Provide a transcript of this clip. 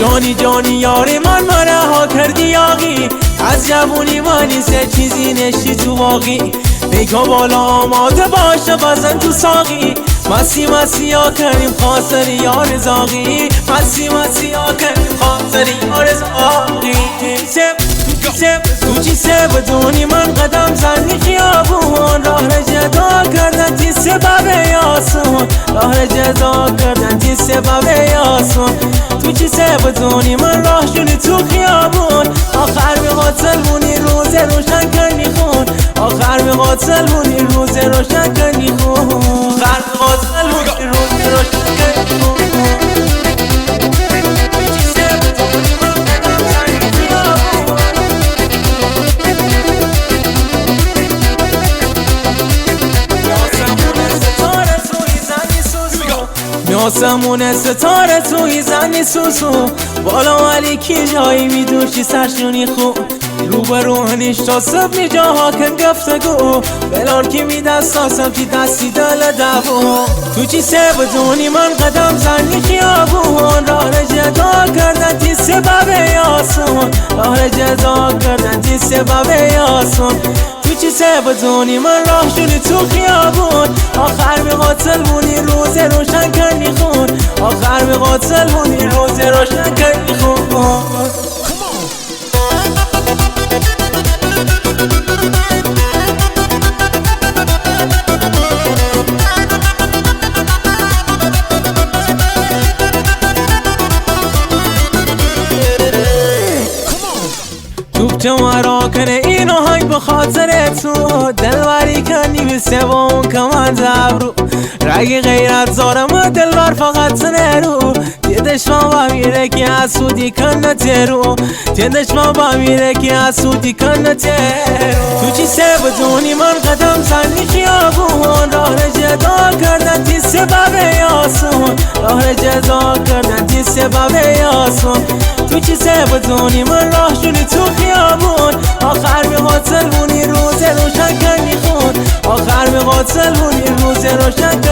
جانی جانی یاری من رها کردی یاغی، از جوونی منی سه چیزی نشتی تو باقی. بیگا بالا آماده باشه بزن تو ساقی، مسی مسی ها کنیم خاطر یار زاغی، مسی مسی ها کنیم خاطر یار زاغی. تو چی سه بدونی من قدم زنی خیابون، راه جدا کردن تی سبب یاسون، راه جدا کردن تی سبب یاسون. تو چی سه بدونی من راه شدی تو خیابون، آخر می قاتل مونی روز روشن کنی خون، آخر می قاتل مونی روز روشن کنی خون، آخر می قاتل مونی روز روشن کنی خون. آسمون ستاره توی زنی سوسو، بالا ولی کی جایی میدوشی سرشونی خوب، روبرو هنیش تا صبح جاها کن گفتگو، بلار که میدست آسم که دستی دل دبو. تو چی سه بدونی من قدم زنی خیابون، راه جدا کردن تی سبب یاسون، راه جدا کردن تی سبب یاسون. تو چی سه بدونی من راه شدی تو خیابون، آخر می قاتل مونی روز روشن کنی خون، آخر می قاتل مونی روز روشن کنی خون. تو مرا کنه اینو هنگ به خاطر تو، دلوری کنی بیسته با اون کمان زبرو، رگ غیرت زارم دلبر فقط نرو، دیدش ما با میره که اسودی کن ترو، دیدش ما با میره که اسودی کن ترو. تو چی سه بدونی من قدم زنی خیابون، راه جدا کردن تی سبب یاسون، راه جدا کردن تی سبب یاسون. تو چی سه بدونی من راه شدی تو خیابون، آخر می قاتل مونی روز روشن کنی خون، آخر می قاتل مونی روز روشن کنی